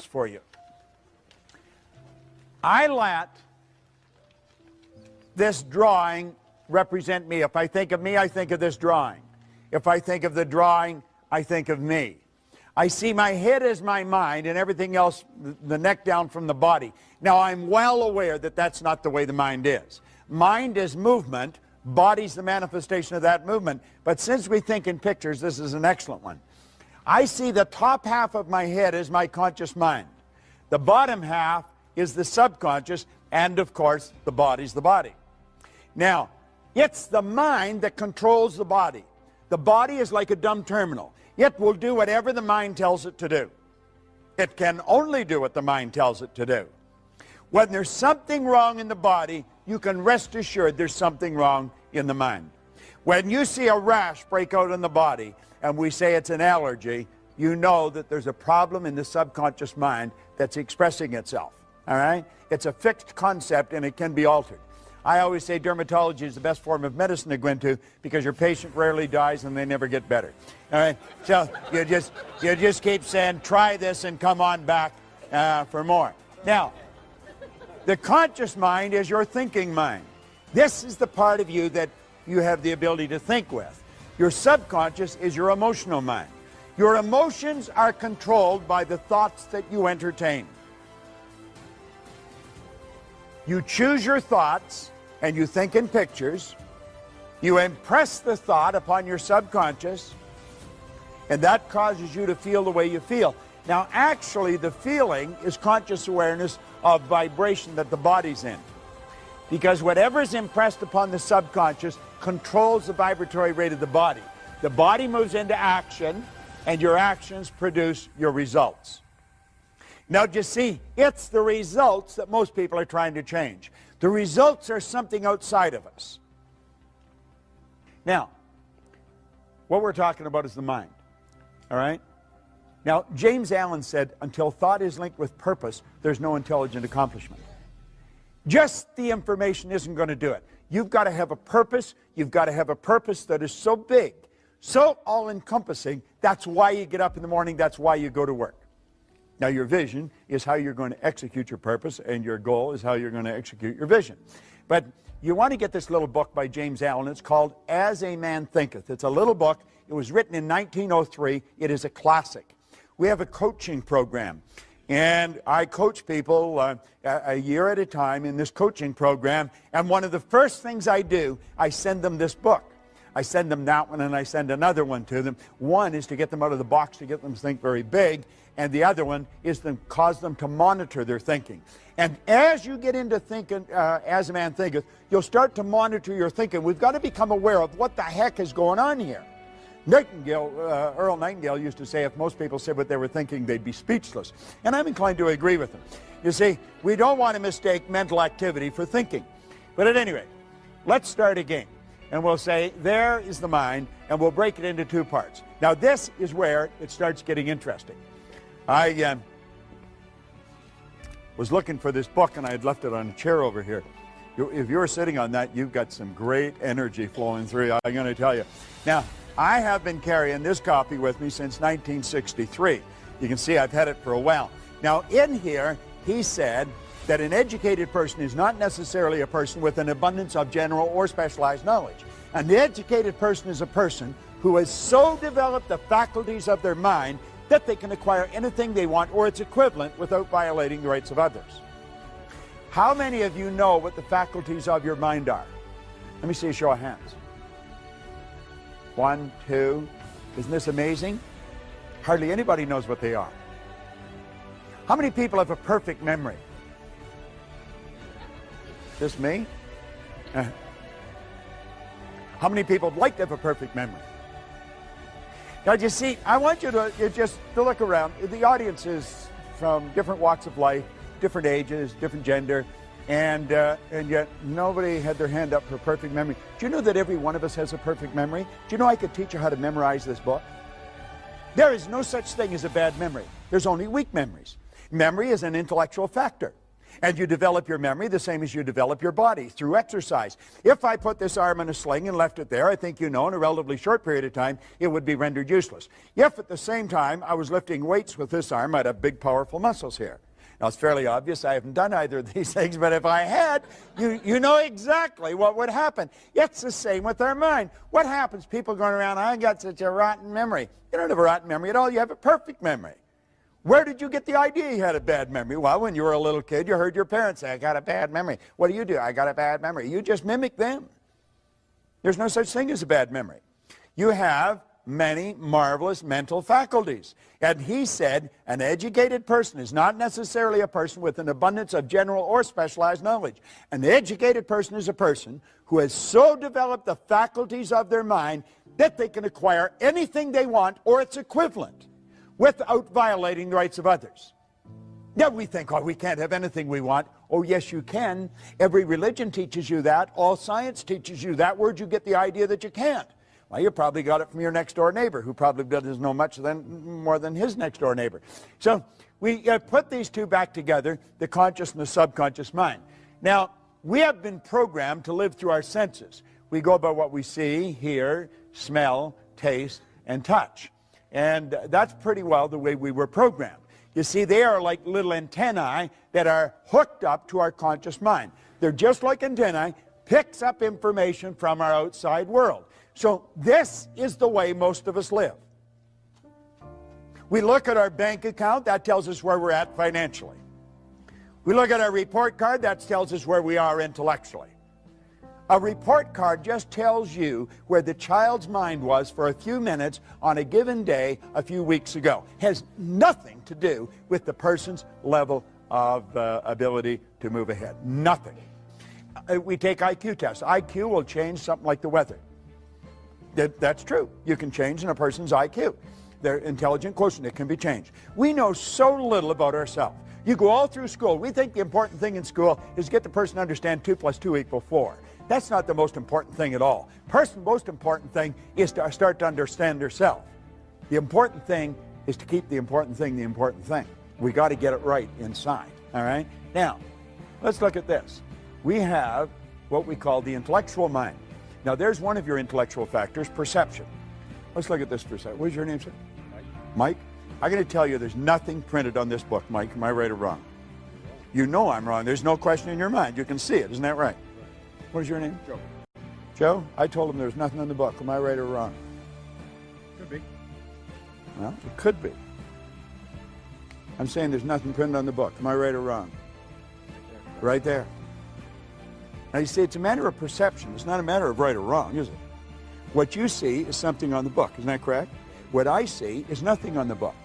for you. I let this drawing represent me. If I think of me, I think of this drawing. If I think of the drawing, I think of me. I see my head as my mind and everything else, the neck down from the body. Now, I'm well aware that that's not the way the mind is. Mind is movement, body's the manifestation of that movement. But since we think in pictures, this is an excellent one. I see the top half of my head as my conscious mind. The bottom half is the subconscious, and of course, the body's the body. Now, it's the mind that controls the body. The body is like a dumb terminal. It will do whatever the mind tells it to do. It can only do what the mind tells it to do. When there's something wrong in the body, you can rest assured there's something wrong in the mind. When you see a rash break out in the body, and we say it's an allergy, you know that there's a problem in the subconscious mind that's expressing itself. All right? It's a fixed concept, and it can be altered. I always say dermatology is the best form of medicine to go into because your patient rarely dies and they never get better. All right? So you just keep saying, try this and come on back for more. Now, the conscious mind is your thinking mind. This is the part of you that you have the ability to think with. Your subconscious is your emotional mind. Your emotions are controlled by the thoughts that you entertain. You choose your thoughts and you think in pictures. You impress the thought upon your subconscious, and that causes you to feel the way you feel. Now, actually, the feeling is conscious awareness of vibration that the body's in. Because whatever is impressed upon the subconscious controls the vibratory rate of the body. The body moves into action, and your actions produce your results. Now, you see, it's the results that most people are trying to change. The results are something outside of us. Now, what we're talking about is the mind. All right? Now, James Allen said, until thought is linked with purpose, there's no intelligent accomplishment. Just the information isn't going to do it. You've got to have a purpose. You've got to have a purpose that is so big, so all-encompassing. That's why you get up in the morning. That's why you go to work. Now, your vision is how you're going to execute your purpose, and your goal is how you're going to execute your vision. But you want to get this little book by James Allen. It's called As a Man Thinketh. It's a little book. It was written in 1903. It is a classic. We have a coaching program, and I coach people a year at a time in this coaching program, and one of the first things I do, I send them this book. I send them that one, and I send another one to them. One is to get them out of the box, to get them to think very big, and the other one is to cause them to monitor their thinking. And as you get into thinking, as a man thinketh, you'll start to monitor your thinking. We've got to become aware of what the heck is going on here. Earl Nightingale used to say if most people said what they were thinking, they'd be speechless. And I'm inclined to agree with him. You see, we don't want to mistake mental activity for thinking. But at any rate, let's start again. And we'll say, there is the mind, and we'll break it into two parts. Now, this is where it starts getting interesting. I was looking for this book, and I had left it on a chair over here. If you're sitting on that, you've got some great energy flowing through you, I'm going to tell you. Now, I have been carrying this copy with me since 1963. You can see I've had it for a while. Now, in here, he said that an educated person is not necessarily a person with an abundance of general or specialized knowledge. An educated person is a person who has so developed the faculties of their mind that they can acquire anything they want or its equivalent without violating the rights of others. How many of you know what the faculties of your mind are? Let me see a show of hands. 1, 2. Isn't this amazing? Hardly anybody knows what they are. How many people have a perfect memory? Just me? How many people would like to have a perfect memory? Now, you see, I want you to just look around. The audience is from different walks of life, different ages, different gender, and yet nobody had their hand up for perfect memory. Do you know that every one of us has a perfect memory? Do you know I could teach you how to memorize this book? There is no such thing as a bad memory. There's only weak memories. Memory is an intellectual factor. And you develop your memory the same as you develop your body, through exercise. If I put this arm in a sling and left it there, I think you know in a relatively short period of time, it would be rendered useless. If at the same time I was lifting weights with this arm, I'd have big, powerful muscles here. Now, it's fairly obvious I haven't done either of these things, but if I had, you know exactly what would happen. It's the same with our mind. What happens? People going around, I got such a rotten memory. You don't have a rotten memory at all. You have a perfect memory. Where did you get the idea you had a bad memory? Well, when you were a little kid, you heard your parents say, I got a bad memory. What do? I got a bad memory. You just mimic them. There's no such thing as a bad memory. You have many marvelous mental faculties. And he said, an educated person is not necessarily a person with an abundance of general or specialized knowledge. An educated person is a person who has so developed the faculties of their mind that they can acquire anything they want or its equivalent without violating the rights of others. Now we think, oh, we can't have anything we want. Oh, yes, you can. Every religion teaches you that. All science teaches you that. Where'd you get the idea that you can't? Well, you probably got it from your next-door neighbor, who probably doesn't know much more than his next-door neighbor. So we put these two back together, the conscious and the subconscious mind. Now, we have been programmed to live through our senses. We go by what we see, hear, smell, taste, and touch. And that's pretty well the way we were programmed. You see, they are like little antennae that are hooked up to our conscious mind. They're just like antennae, picks up information from our outside world. So this is the way most of us live. We look at our bank account, that tells us where we're at financially. We look at our report card, that tells us where we are intellectually. A report card just tells you where the child's mind was for a few minutes on a given day a few weeks ago. Has nothing to do with the person's level of ability to move ahead. Nothing. We take IQ tests. IQ will change something like the weather. That's true. You can change in a person's IQ. Their intelligent quotient, it can be changed. We know so little about ourselves. You go all through school. We think the important thing in school is get the person to understand 2 + 2 = 4. That's not the most important thing at all. Most important thing is to start to understand yourself. The important thing is to keep the important thing the important thing. We got to get it right inside, all right? Now, let's look at this. We have what we call the intellectual mind. Now, there's one of your intellectual factors, perception. Let's look at this for a second. What's your name, sir? Mike. Mike? I'm going to tell you there's nothing printed on this book, Mike. Am I right or wrong? You know I'm wrong. There's no question in your mind. You can see it. Isn't that right? What is your name? Joe. Joe? I told him there's nothing in the book. Am I right or wrong? Could be. Well, it could be. I'm saying there's nothing printed on the book. Am I right or wrong? Right there. Now you see, it's a matter of perception. It's not a matter of right or wrong, is it? What you see is something on the book. Isn't that correct? What I see is nothing on the book.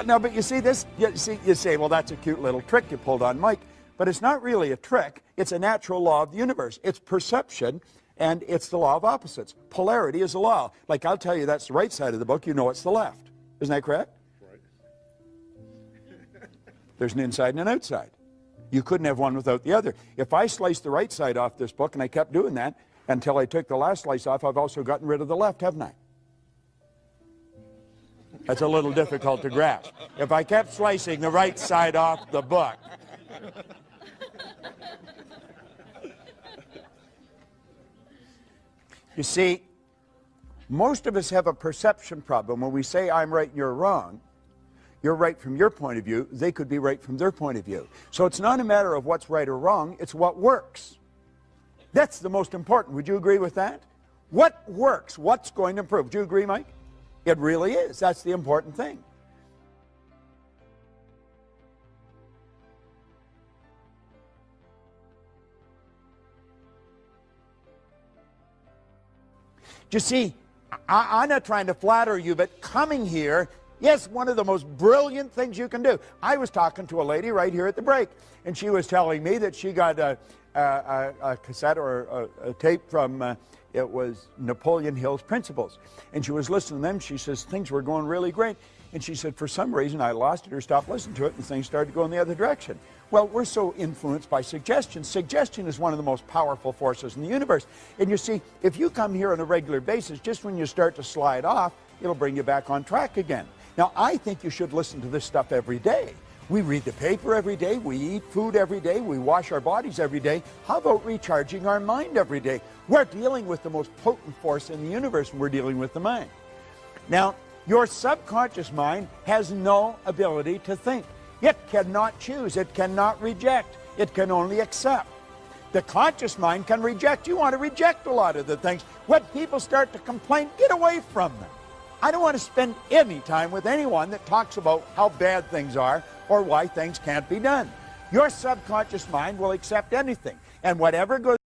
No, but you see this? You say, well, that's a cute little trick you pulled on Mike. But it's not really a trick. It's a natural law of the universe. It's perception, and it's the law of opposites. Polarity is a law. Like, I'll tell you that's the right side of the book. You know it's the left. Isn't that correct? Right. There's an inside and an outside. You couldn't have one without the other. If I sliced the right side off this book, and I kept doing that until I took the last slice off, I've also gotten rid of the left, haven't I? That's a little difficult to grasp. If I kept slicing the right side off the book, you see, most of us have a perception problem. When we say I'm right and you're wrong, you're right from your point of view, they could be right from their point of view. So it's not a matter of what's right or wrong, it's what works. That's the most important. Would you agree with that? What works? What's going to improve? Do you agree, Mike? It really is. That's the important thing. You see, I'm not trying to flatter you, but coming here is one of the most brilliant things you can do. I was talking to a lady right here at the break, and she was telling me that she got a cassette or a tape from, it was Napoleon Hill's Principles. And she was listening to them. She says, things were going really great. And she said, for some reason, I lost it or stopped listening to it, and things started going the other direction. Well, we're so influenced by suggestion. Suggestion is one of the most powerful forces in the universe. And you see, if you come here on a regular basis, just when you start to slide off, it'll bring you back on track again. Now, I think you should listen to this stuff every day. We read the paper every day, we eat food every day, we wash our bodies every day. How about recharging our mind every day? We're dealing with the most potent force in the universe, and we're dealing with the mind. Now, your subconscious mind has no ability to think. It cannot choose, it cannot reject, it can only accept. The conscious mind can reject. You want to reject a lot of the things. When people start to complain, get away from them. I don't want to spend any time with anyone that talks about how bad things are or why things can't be done. Your subconscious mind will accept anything, and whatever goes